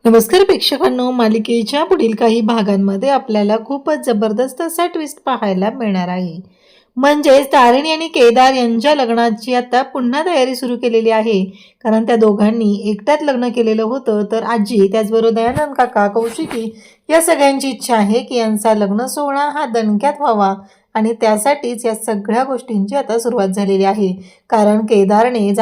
नमस्कार प्रेक्षकांनो, मालिकेच्या पुढील काही भागांमध्ये आपल्याला खूपच जबरदस्त असा ट्विस्ट पाहायला मिळणार आहे. म्हणजेच तारिणी आणि केदार यांच्या लग्नाची आता पुन्हा तयारी सुरू केलेली आहे. कारण त्या दोघांनी एकट्यात लग्न केलेलं होतं, तर आजी त्याचबरोबर दयानंद काका, कौशिकी या सगळ्यांची इच्छा आहे की यांचा लग्न सोहळा हा दणक्यात व्हावा आणि त्यासाठीच या सगळ्या गोष्टींची आता सुरुवात झालेली आहे. कारण केदारने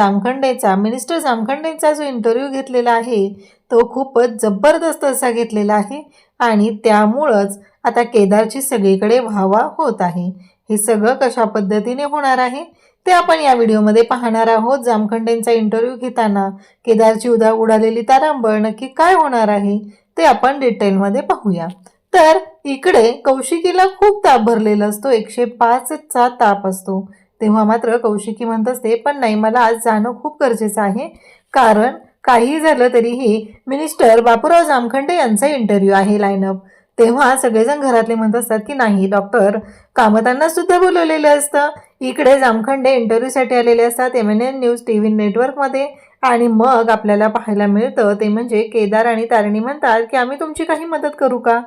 मिनिस्टर जामखंडेचा जो इंटरव्ह्यू घेतलेला आहे तो खूपच जबरदस्त असा घेतलेला आहे आणि त्यामुळंच आता केदारची सगळीकडे वाहवा होत आहे. हे सगळं कशा पद्धतीने होणार आहे ते आपण या व्हिडिओमध्ये पाहणार आहोत. जामखंडेंचा इंटरव्ह्यू घेताना केदारची उडालेली तारांबळ नक्की काय होणार आहे ते आपण डिटेलमध्ये पाहूया. तर इकडे कौशिकीला खूप ताप भरलेला असतो, 105चा ताप असतो. तेव्हा मात्र कौशिकी म्हणत असते, पण नाही, मला आज जाणं खूप गरजेचं आहे, कारण काही झालं तरीही मिनिस्टर बापूराव जामखंडे यांचा इंटरव्ह्यू आहे लाईनअप. तेव्हा सगळेजण घरातले म्हणत असतात की नाही, डॉक्टर कामतांना सुद्धा बोलवलेलं असतं. इकडे जामखंडे इंटरव्ह्यूसाठी आलेले असतात MNN न्यूज TV नेटवर्कमध्ये. आणि मग आपल्याला पाहायला मिळतं ते म्हणजे केदार आणि तारिणी म्हणतात की आम्ही तुमची काही मदत करू का.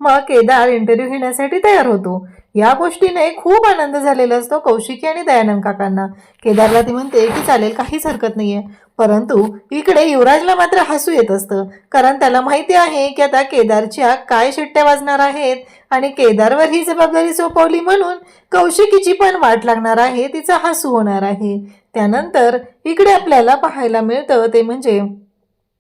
मग केदार इंटरव्ह्यू घेण्यासाठी तयार होतो. या गोष्टीने खूप आनंद झालेला असतो कौशिकी आणि दयानंद काकांना. केदारला ती म्हणते की चालेल, काहीच हरकत नाहीये. परंतु इकडे युवराजला मात्र हसू येत असतं, कारण त्याला माहिती आहे की आता केदारच्या काय शिट्ट्या वाजणार आहेत आणि केदारवर ही जबाबदारी सोपवली म्हणून कौशिकीची पण वाट लागणार आहे, तिचा हसू होणार आहे. त्यानंतर इकडे आपल्याला पाहायला मिळतं ते म्हणजे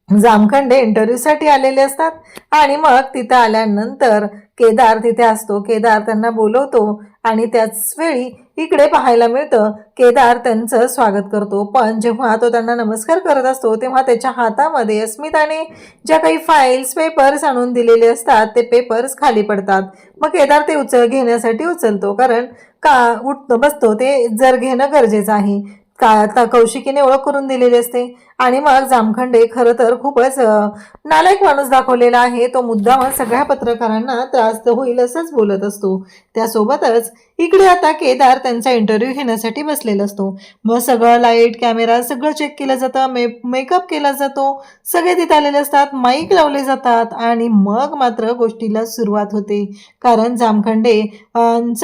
जामखंडे इंटरव्ह्यूसाठी आलेले असतात आणि मग तिथं आल्यानंतर केदार तिथे असतो. केदार त्यांना बोलवतो आणि त्याच वेळी इकडे पाहायला मिळतं केदार त्यांचं स्वागत करतो. पण जेव्हा तो त्यांना नमस्कार करत असतो तेव्हा त्याच्या हातामध्ये अस्मिताने ज्या काही फाईल्स पेपर्स आणून दिलेले असतात ते पेपर्स खाली पडतात. मग केदार ते घेण्यासाठी उचलतो, कारण का उठतो बसतो ते जर घेणं गरजेचं आहे. आता कौशिकीने ओळख करून दिलेली असते आणि मग जामखंडे खरं तर खूपच नालायक माणूस दाखवलेला आहे. तो मुद्दाम सगळ्या पत्रकारांना त्रास होईल असंच बोलत असतो. त्यासोबतच इकडे आता केदार त्यांचा इंटरव्ह्यू घेण्यासाठी बसलेला असतो. मग सगळं लाईट कॅमेरा सगळं चेक केलं जातं, मेकअप केला जातो, सगळे तिथे आलेले असतात, माईक लावले जातात आणि मग मात्र गोष्टीला सुरुवात होते. कारण जामखंडे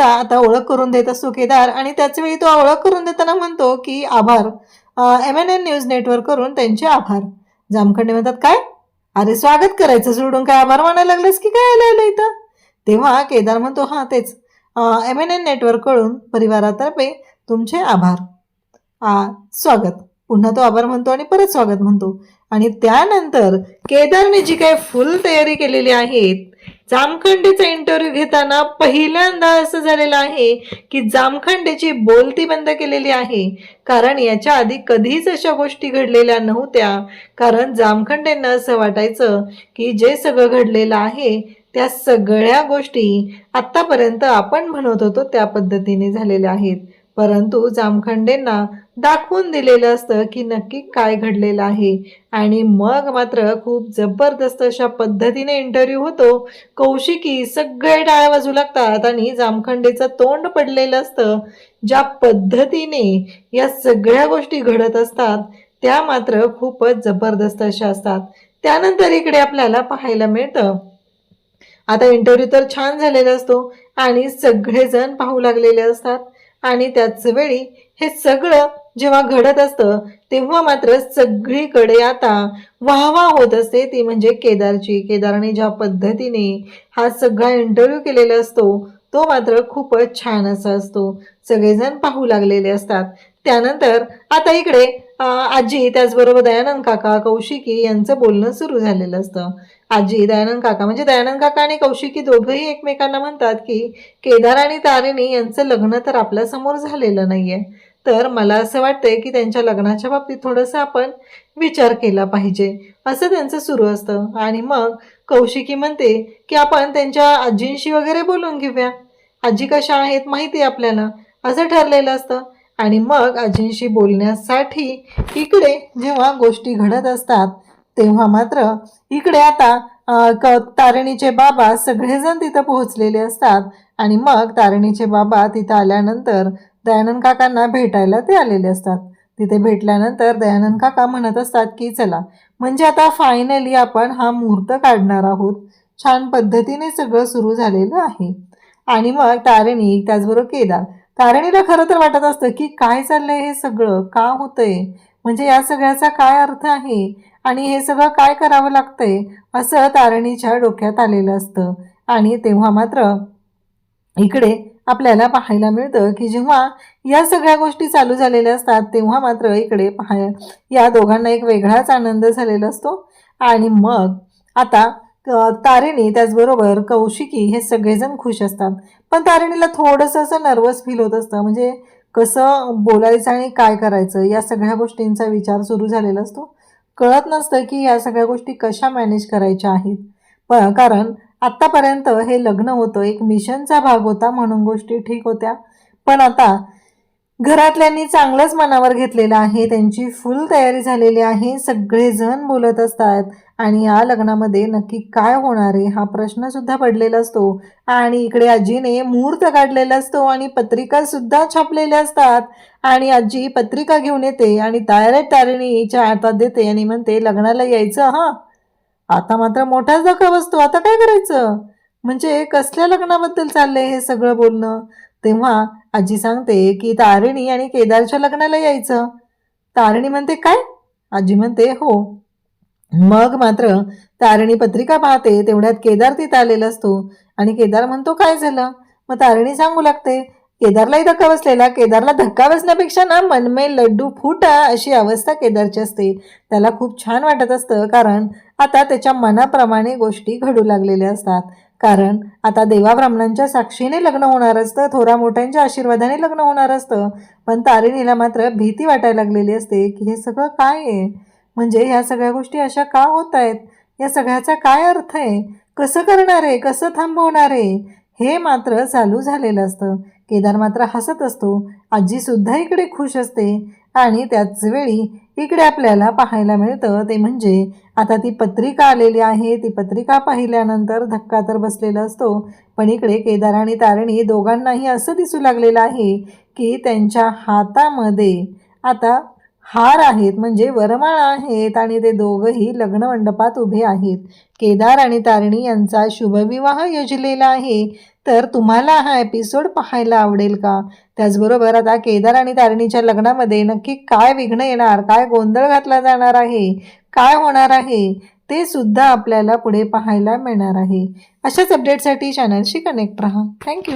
आता ओळख करून देत असतो केदार आणि त्याच वेळी तो ओळख करून देताना म्हणतो की आभार, MNN न्यूज नेटवर्क करून त्यांचे आभार. जामखंडे म्हणतात, काय अरे स्वागत करायचं सोडून काय आभार मानायला लागलेस की काय आलं इथं. तेव्हा केदार म्हणतो, हां तेच, MNN नेटवर्क कडून परिवारातर्फे तुमचे आभार, स्वागत. पुन्हा तो आभार म्हणतो आणि परत स्वागत म्हणतो. आणि त्यानंतर केदारने जी काही फुल तयारी केलेली आहे, जामखंडेचा इंटरव्ह्यू घेताना पहिल्यांदा असं झालेलं आहे की जामखंडेची बोलती बंद केलेली आहे. कारण याच्या आधी कधीच अशा गोष्टी घडलेल्या नव्हत्या. कारण जामखंडेंना असं वाटायचं की जे सगळं घडलेलं आहे त्या सगळ्या गोष्टी आतापर्यंत आपण म्हणत होतो त्या पद्धतीने झालेल्या आहेत. परंतु जामखंडेंना दाखवून दिलेलं असतं की नक्की काय घडलेलं आहे. आणि मग मात्र खूप जबरदस्त अशा पद्धतीने इंटरव्ह्यू होतो. कौशिकी सगळे टाळ्या वाजू लागतात आणि जामखंडेचं तोंड पडलेलं असतं. ज्या पद्धतीने या सगळ्या गोष्टी घडत असतात त्या मात्र खूपच जबरदस्त अशा असतात. त्यानंतर इकडे आपल्याला पाहायला मिळतं आता इंटरव्ह्यू तर छान झालेला असतो आणि सगळेजण पाहू लागलेले असतात आणि त्याच वेळी हे सगळं जेव्हा घडत असतं तेव्हा मात्र सगळीकडे आता वाहवा होत असते, ती म्हणजे केदारची. केदारने ज्या पद्धतीने हा सगळा इंटरव्ह्यू केलेला असतो तो मात्र खूपच छान असा असतो. सगळेजण पाहू लागलेले असतात. त्यानंतर आता इकडे आजी त्याचबरोबर दयानंद काका, कौशिकी यांचं बोलणं सुरू झालेलं असतं. आजी, दयानंद काका म्हणजे दयानंद काका आणि कौशिकी दोघंही एकमेकांना म्हणतात की केदार आणि तारिणी यांचं लग्न तर आपल्या समोर झालेलं नाहीये, तर मला असं वाटतंय की त्यांच्या लग्नाच्या बाबतीत थोडंसं आपण विचार केला पाहिजे, असं त्यांचं सुरू असतं. आणि मग कौशिकी म्हणते की आपण त्यांच्या आजींशी वगैरे बोलून घेऊया, आजी कशा आहेत माहिती आहे आपल्याला, असं ठरलेलं असतं. आणि मग आजींशी बोलण्यासाठी इकडे जेव्हा गोष्टी घडत असतात तेव्हा मात्र इकडे आता तारिणीचे बाबा सगळेजण तिथं पोहोचलेले असतात. आणि मग तारिणीचे बाबा तिथं आल्यानंतर दयानंद काकांना भेटायला ते आलेले असतात. तिथे भेटल्यानंतर दयानंद काका म्हणत असतात की चला म्हणजे आता फायनली आपण हा मुहूर्त काढणार आहोत. छान पद्धतीने सगळं सुरू झालेलं आहे. आणि मग तारिणी त्याचबरोबर केदार. तारिणीला खरं तर वाटत असतं की काय चाललंय हे सगळं, का होतंय, म्हणजे या सगळ्याचा काय अर्थ आहे आणि हे सगळं काय करावं लागतंय असं तारिणीच्या डोक्यात आलेलं असतं. आणि तेव्हा मात्र इकडे आपल्याला पाहायला मिळतं की जेव्हा या सगळ्या गोष्टी चालू झालेल्या असतात तेव्हा मात्र इकडे या दोघांना एक वेगळाच आनंद झालेला असतो. आणि मग आता तारिणी त्याचबरोबर कौशिकी हे सगळेजण खुश असतात. पण तारिणीला थोडंसं असं नर्वस फील होत असतं, म्हणजे कसं बोलायचं आणि काय करायचं या सगळ्या गोष्टींचा विचार सुरू झालेला असतो. कळत नसतं की या सगळ्या गोष्टी कशा मॅनेज करायच्या आहेत. पण कारण आत्तापर्यंत हे लग्न होतं एक मिशनचा भाग होता म्हणून गोष्टी ठीक होत्या. पण आता घरातल्यांनी चांगलंच मनावर घेतलेलं आहे, त्यांची फुल तयारी झालेली आहे, सगळेजण बोलत असतात. आणि या लग्नामध्ये नक्की काय होणार आहे हा प्रश्न सुद्धा पडलेला असतो. आणि इकडे आजीने मुहूर्त काढलेला असतो आणि पत्रिका सुद्धा छापलेल्या असतात. आणि आजी पत्रिका घेऊन येते आणि डायरेक्ट तारिणीच्या हातात देते आणि म्हणते लग्नाला यायचं हा. आता मात्र मोठाच धक्का बसतो, आता काय करायचं, म्हणजे कसल्या लग्नाबद्दल चाललंय हे सगळं बोलणं. तेव्हा आजी सांगते की तारिणी आणि केदारच्या लग्नाला यायचं. तारिणी म्हणते काय, आजी म्हणते हो. मग मात्र तारिणी पत्रिका पाहते तेवढ्यात केदार तिथं आलेला असतो. आणि केदार म्हणतो काय झालं. मग तारिणी सांगू लागते केदारलाही धक्का बसलेला. केदारला धक्का बसण्यापेक्षा ना मनमे लड्डू फुटा अशी अवस्था केदारची असते. त्याला खूप छान वाटत असतं कारण आता त्याच्या मनाप्रमाणे गोष्टी घडू लागलेल्या असतात. कारण आता देवा ब्राह्मणांच्या साक्षीने लग्न होणार असतं, थोरा मोठ्यांच्या आशीर्वादाने लग्न होणार असतं. पण तारिणीला मात्र भीती वाटायला लागलेली असते की हे सगळं काय आहे, म्हणजे ह्या सगळ्या गोष्टी अशा का होत आहेत, या सगळ्याचा काय अर्थ आहे, कसं करणार आहे, कसं थांबवणार आहे, हे मात्र चालू झालेलं असतं. केदार मात्र हसत असतो. आजीसुद्धा इकडे खुश असते. आणि त्याच वेळी इकडे आपल्याला पाहायला मिळतं ते म्हणजे आता ती पत्रिका आलेली आहे. ती पत्रिका पाहिल्यानंतर धक्का तर बसलेला असतो. पण इकडे केदार आणि तारिणी दोघांनाही असं दिसू लागलेलं आहे की त्यांच्या हातामध्ये आता हार आहेत, म्हणजे वरमाळा आहेत आणि ते दोघंही लग्न मंडपात उभे आहेत. केदार आणि तारिणी यांचा शुभविवाह योजलेला आहे. तर तुम्हाला हा एपिसोड पाहायला आवडेल का? त्याचबरोबर आता केदार आणि तारिणीच्या लग्नामध्ये नक्की काय विघ्न येणार, काय गोंधळ घातला जाणार आहे, काय होणार आहे ते सुद्धा आपल्याला पुढे पाहायला मिळणार आहे. अशाच अपडेटसाठी चॅनलशी कनेक्ट राहा. थँक्यू.